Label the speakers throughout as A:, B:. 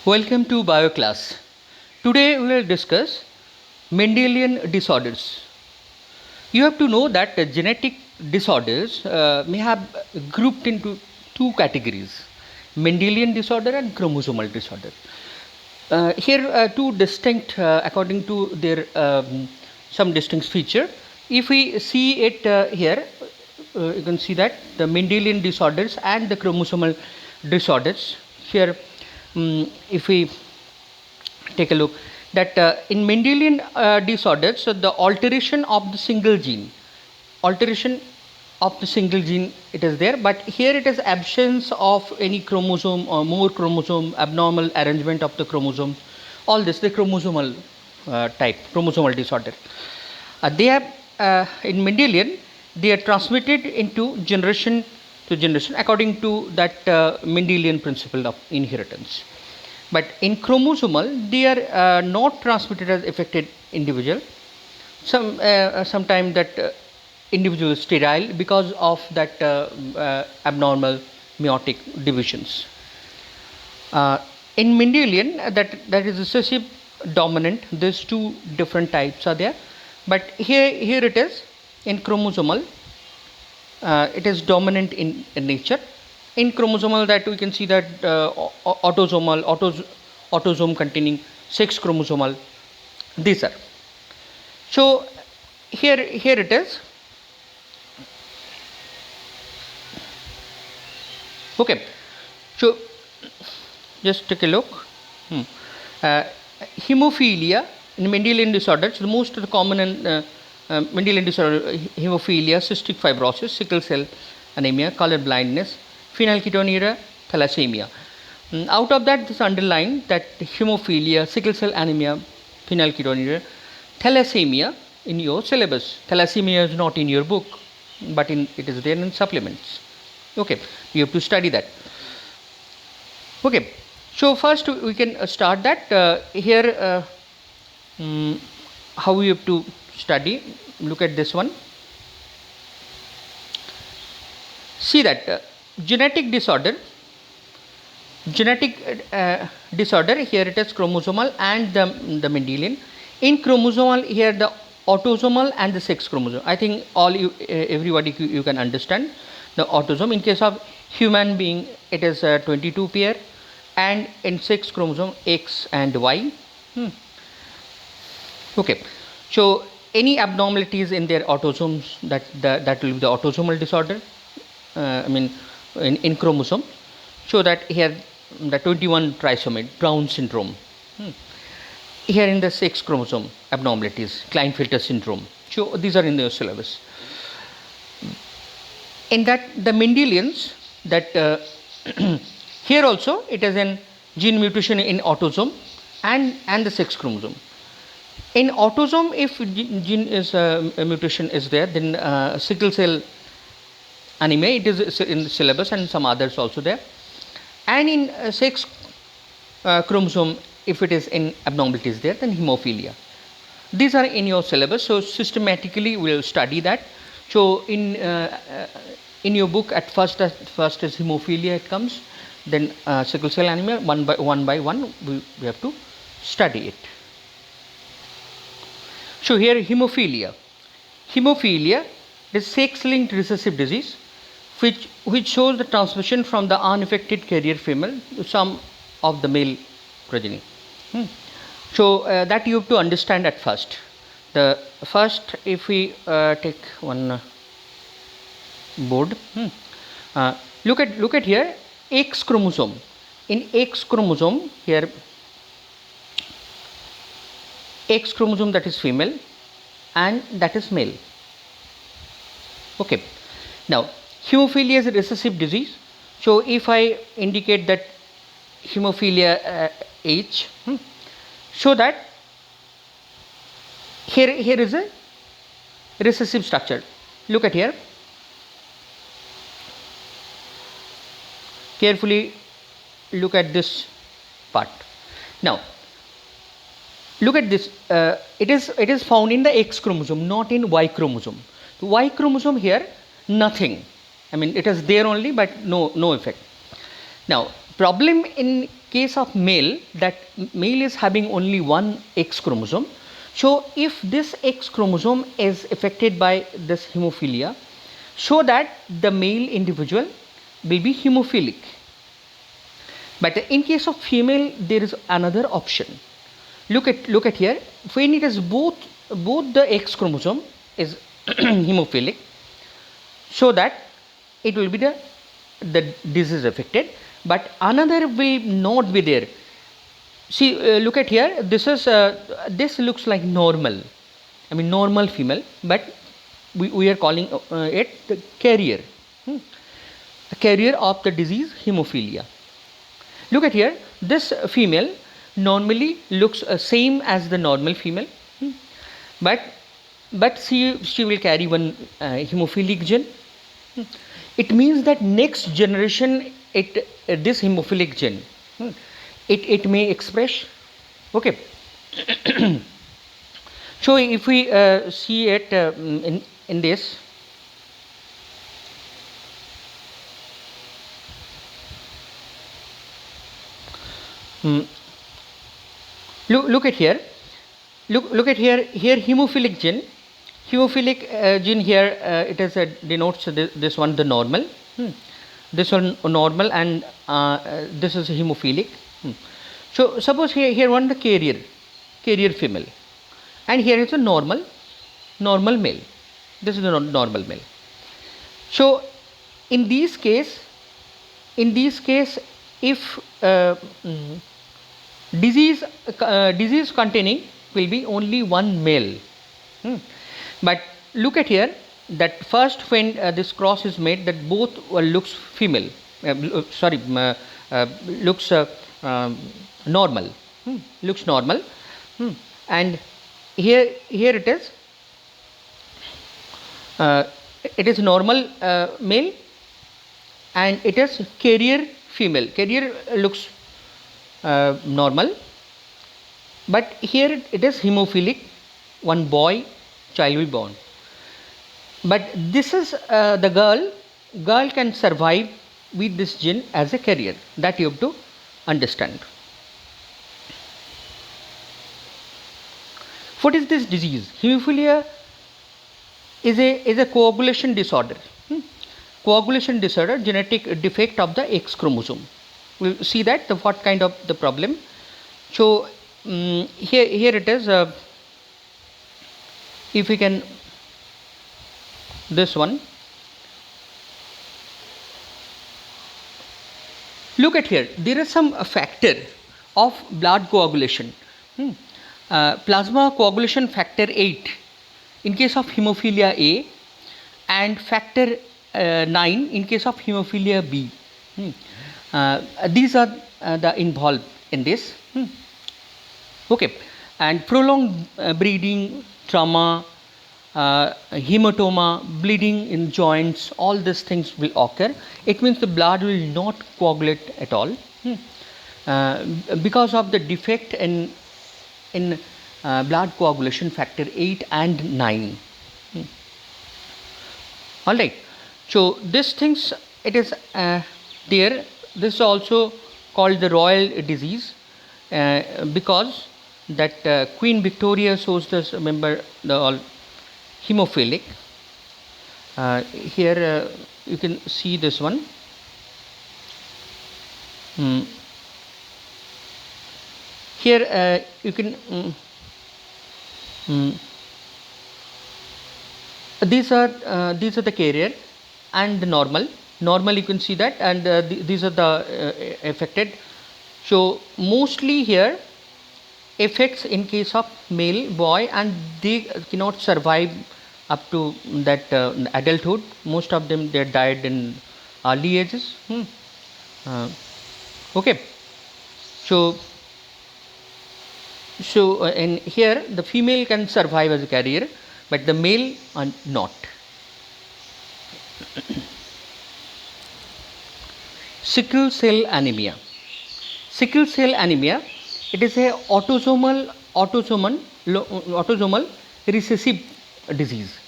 A: Welcome to Bio class. Today we will discuss Mendelian disorders. You have to know that genetic disorders may have grouped into two categories: Mendelian disorder and chromosomal disorder. Here two distinct according to their some distinct feature. If we see it here, you can see that the Mendelian disorders and the chromosomal disorders. Here if we take a look that in Mendelian disorders, so the alteration of the single gene it is there, but here it is absence of any chromosome or more chromosome, abnormal arrangement of the chromosomes, all this the chromosomal chromosomal disorder. They are in Mendelian, they are transmitted into generation to generation according to that Mendelian principle of inheritance. But in chromosomal, they are not transmitted as affected individual. Sometimes that individual is sterile because of that abnormal meiotic divisions. In Mendelian, that is recessive dominant. These two different types are there, but here it is in chromosomal. It is dominant in nature. In chromosomal, that we can see that autosomal, autosome containing 6 chromosomal. These are. So here it is. Okay. So just take a look. Hemophilia in Mendelian disorders, the most common in Mendelian disorder: hemophilia, cystic fibrosis, sickle cell anemia, color blindness, phenylketonuria, thalassemia. Out of that, this underline that hemophilia, sickle cell anemia, phenylketonuria, thalassemia in your syllabus. Thalassemia is not in your book, but it is there in supplements. Okay, you have to study that. Okay, so first we can start that here. How we have to study? Look at this one. See that genetic disorder here it is chromosomal and the Mendelian. In chromosomal, here the autosomal and the sex chromosome. I think everybody you can understand the autosome. In case of human being, it is 22 pair, and in sex chromosome X and Y. Okay, so any abnormalities in their autosomes, that will be the autosomal disorder. In chromosome, so that here the 21 trisomy Brown syndrome. Here in the sex chromosome abnormalities, Klinefelter syndrome. So these are in the syllabus. In that the Mendelians, that here also it is an gene mutation in autosome and the sex chromosome. In autosome, if gene is mutation is there, then sickle cell anemia, it is in the syllabus, and some others also there. And in sex chromosome, if it is in abnormalities there, then hemophilia. These are in your syllabus, so systematically we will study that. So in your book, at first is hemophilia, it comes, then sickle cell anemia, one by one we have to study it. So here hemophilia is sex-linked recessive disease which shows the transmission from the unaffected carrier female to some of the male progeny. So that you have to understand at first. The first, if we take one board, look at here X chromosome. In X chromosome, here X chromosome, that is female and that is male. Okay, now hemophilia is a recessive disease. So if I indicate that hemophilia H, so that here is a recessive structure. Look at here. Carefully look at this part. Now look at this. It is found in the X chromosome, not in Y chromosome. The Y chromosome here, nothing. It is there only, but no effect. Now problem in case of male, that male is having only one X chromosome. So if this X chromosome is affected by this hemophilia, so that the male individual will be hemophilic. But in case of female, there is another option. Look at here. When it is both the X chromosome is hemophilic, so that it will be the disease affected, but another will not be there. See, look at here. This looks like normal. I mean normal female, but we are calling it the carrier, the carrier of the disease hemophilia. Look at here. This female normally looks same as the normal female, but she will carry one hemophilic gene. It means that next generation this hemophilic gene it may express. Okay. So if we see it in this, look at here. Look at here. Here hemophilic gene. Hemophilic gene here it is denotes this one the normal. This one normal, and this is hemophilic. So suppose here one the carrier female, and here is a normal male. This is the normal male. So in this case, if disease containing will be only one male. But look at here, that first when this cross is made, that both looks female, looks normal, looks normal, and here it is normal male, and it is carrier female. Carrier looks normal, but here it is hemophilic, one boy child will be born. But this is the girl can survive with this gene as a carrier. That you have to understand. What is this disease? Hemophilia is a coagulation disorder. Coagulation disorder, genetic defect of the X chromosome. We'll see that what kind of the problem. So here it is. If we can, this one. Look at here. There is some factor of blood coagulation. Plasma coagulation factor 8 in case of hemophilia A, and factor 9 in case of hemophilia B. These are the involved in this. Okay, and prolonged bleeding, trauma, hematoma, bleeding in joints, all these things will occur. It means the blood will not coagulate at all because of the defect in blood coagulation factor 8 and 9. All right. So these things, it is there. This is also called the royal disease because that Queen Victoria shows this. Remember the all hemophilic. Here you can see this one. Here you can these are the carrier and the normal you can see that, and these are the affected. So mostly here effects in case of male boy, and they cannot survive up to that adulthood. Most of them they died in early ages. Okay, so in here the female can survive as a carrier, but the male are not. Sickle cell anemia. Sickle cell anemia, it is a autosomal recessive disease.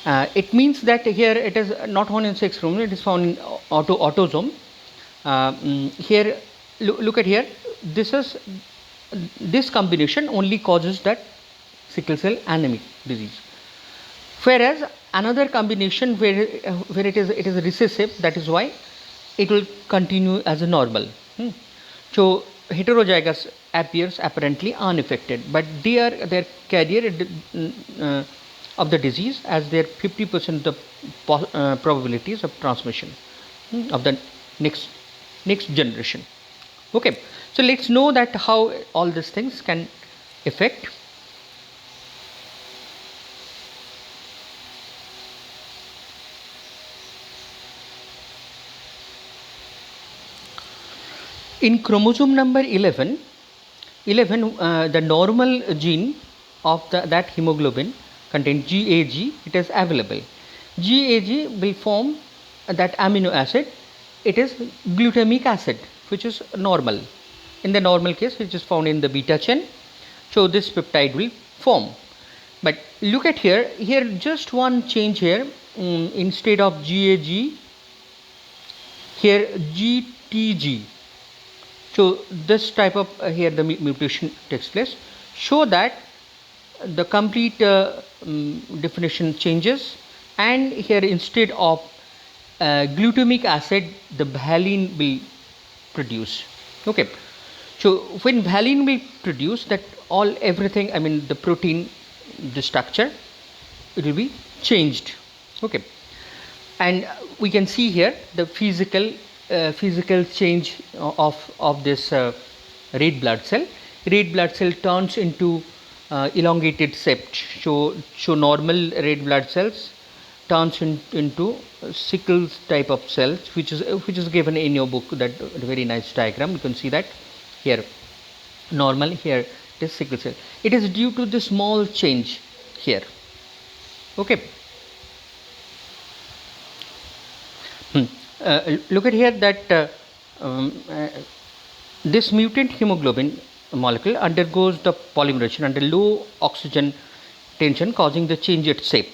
A: It means that here it is not found in sex chromosome, it is found in autosome. Here look at here, this combination only causes that sickle cell anemic disease, whereas another combination where it is recessive, that is why it will continue as a normal. So heterozygous appears apparently unaffected, but they are their carrier of the disease, as their 50% of the probabilities of transmission of the next generation. Okay, so let's know that how all these things can affect. In chromosome number 11, the normal gene of that hemoglobin contains GAG, it is available. GAG will form that amino acid, it is glutamic acid, which is normal. In the normal case, which is found in the beta chain, so this peptide will form. But look at here just one change here, instead of GAG, here GTG. So this type of here the mutation takes place, so that the complete definition changes, and here instead of glutamic acid, the valine will produce. Okay, so when valine will produce, that everything, I mean the protein, the structure, it will be changed. Okay, and we can see here the physical change of this red blood cell. Red blood cell turns into elongated sept. So normal red blood cells turns into sickle type of cells, which is given in your book, that very nice diagram. You can see that here normal, here it is sickle cell. It is due to the small change here. Okay. Look at here that this mutant hemoglobin molecule undergoes the polymerization under low oxygen tension, causing the change its shape,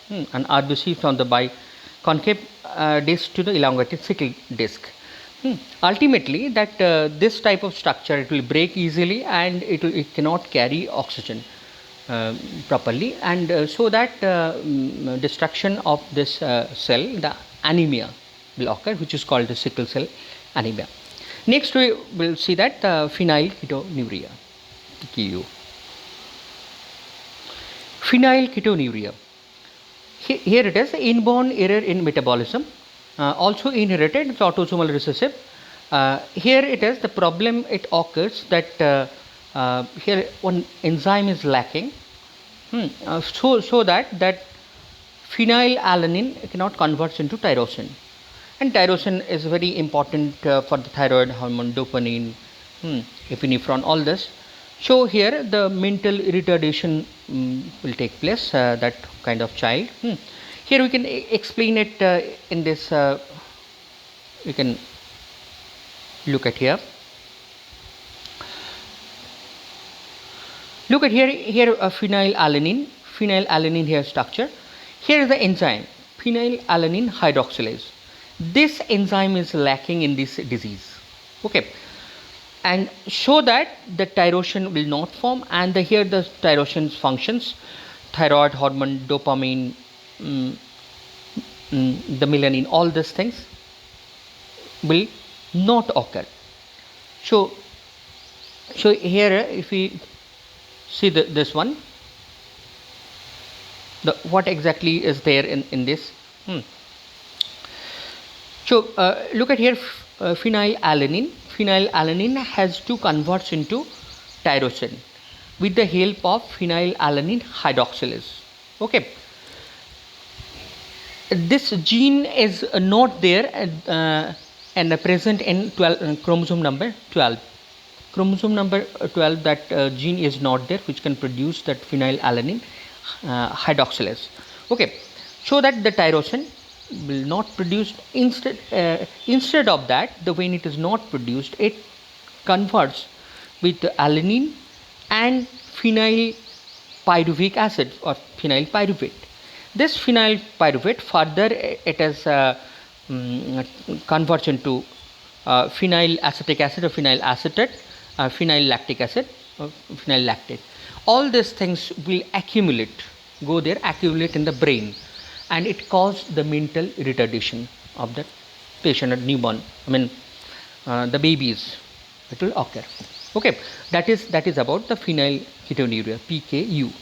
A: and RBC from the biconcave disc to the elongated sickle disc. Ultimately, that this type of structure, it will break easily, and it cannot carry oxygen properly, and so that destruction of this cell, the anemia will occur, which is called the sickle cell anemia. Next, we will see that phenylketonuria. Phenylketonuria. Here it is inborn error in metabolism, also inherited, it's autosomal recessive. Here it is the problem, it occurs that here one enzyme is lacking, so that phenylalanine cannot convert into tyrosine. And tyrosine is very important for the thyroid hormone, dopamine, epinephrine, all this. So here the mental retardation will take place, that kind of child. Here we can explain it in this, we can look at here. Look at here phenylalanine here structure. Here is the enzyme, phenylalanine hydroxylase. This enzyme is lacking in this disease. Okay, and so that the tyrosine will not form, and here the tyrosine functions, thyroid hormone, dopamine, the melanin, all these things will not occur. So here if we see this one, what exactly is there in this. So look at here, phenylalanine. Phenylalanine has to convert into tyrosine with the help of phenylalanine hydroxylase. Okay, this gene is not there and present in chromosome number 12. Chromosome number 12, that gene is not there, which can produce that phenylalanine hydroxylase. Okay, so that the tyrosine will not produced. Instead of that, when it is not produced, it converts with alanine and phenylpyruvate acid or phenylpyruvate. This phenylpyruvate further it is converts into phenyl acetic acid or phenyl acetate, phenyl lactic acid, or phenyl lactate. All these things will accumulate in the brain, and it cause the mental retardation of the patient, or newborn. The babies. It will occur. Okay, that is about the phenylketonuria, PKU.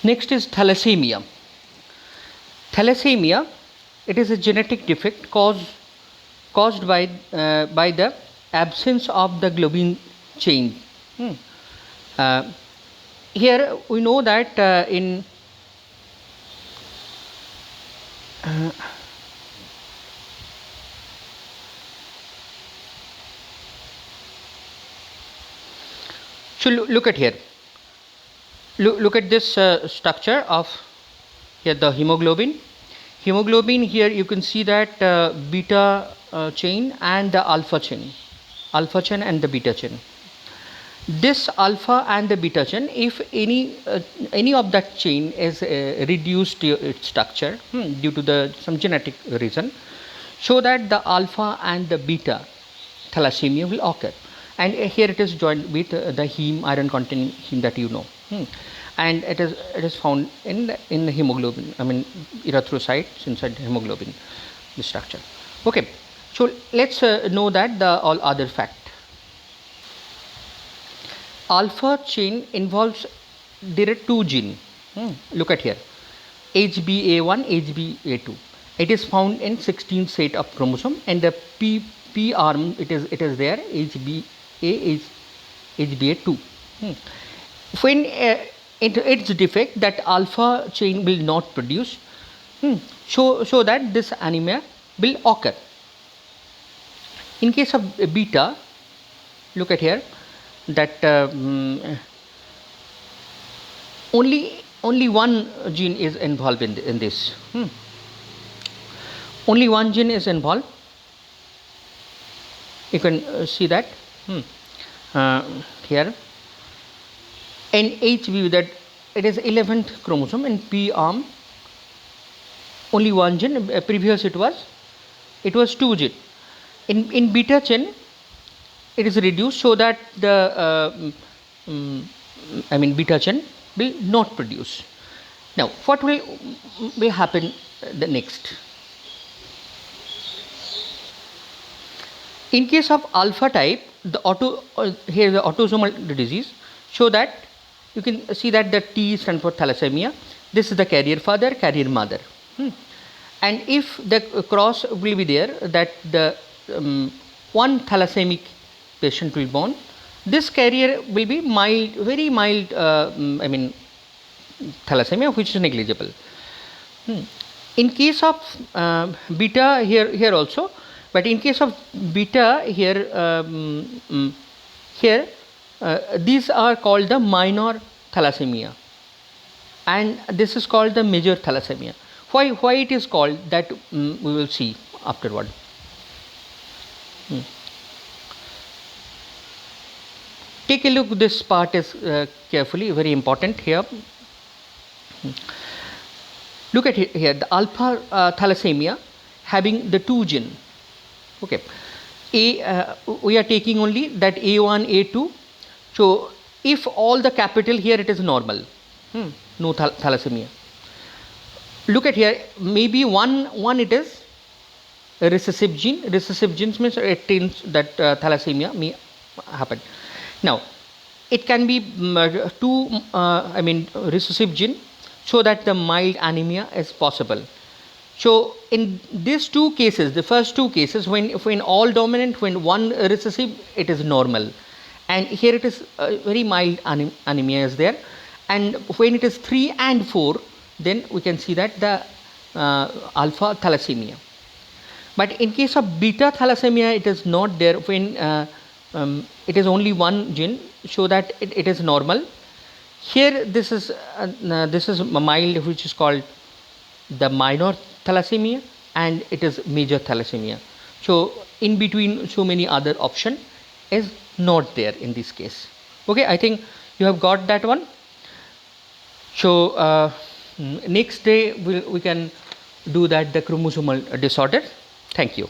A: Next is thalassemia. Thalassemia, it is a genetic defect caused by the absence of the globin chain. Here we know that in so look at here. Look at this structure of here, the hemoglobin. Hemoglobin, here you can see that beta chain and the alpha chain and the beta chain. This alpha and the beta chain, if any of that chain is reduced to its structure due to some genetic reason, so that the alpha and the beta thalassemia will occur. And here it is joined with the heme, iron containing heme that you know, and it is found in the hemoglobin, erythrocytes inside the hemoglobin, the structure. Okay, so let's know that the all other fact. Alpha chain involves, there are two genes. Look at here, HBA1, HBA2. It is found in 16th set of chromosome, and the P arm it is there, HBA is HBA2. When its defect, that alpha chain will not produce, so that this anemia will occur. In case of beta, look at here, that only one gene is involved in this. Only one gene is involved. You can see that here. In HB, that it is 11th chromosome. In P arm, only one gene. Previous it was two gene. In beta chain, it is reduced, so that the beta chain will not produce. Now, what will happen the next? In case of alpha type, here the autosomal disease, so that you can see that the T stands for thalassemia. This is the carrier father, carrier mother, and if the cross will be there, that the one thalassemic patient will born, this carrier will be mild, very mild, thalassemia, which is negligible. In case of beta, here also, but in case of beta here, these are called the minor thalassemia, and this is called the major thalassemia. Why it is called that, we will see afterward. Take a look, this part is carefully, very important here. Look at here, the alpha thalassemia having the two gene. Okay, we are taking only that A1, A2. So if all the capital here, it is normal, no thalassemia. Look at here, maybe one it is a recessive gene. Recessive genes means it means that thalassemia may happen. Now, it can be two recessive gene, so that the mild anemia is possible. So in these two cases, the first two cases, when all dominant, when one recessive, it is normal, and here it is very mild anemia is there, and when it is 3 and 4, then we can see that the alpha thalassemia. But in case of beta thalassemia, it is not there, when it is only one gene, so that it is normal. Here this is mild, which is called the minor thalassemia, and it is major thalassemia. So in between, so many other option is not there in this case. Okay, I think you have got that one. So next day we can do that the chromosomal disorder. Thank you.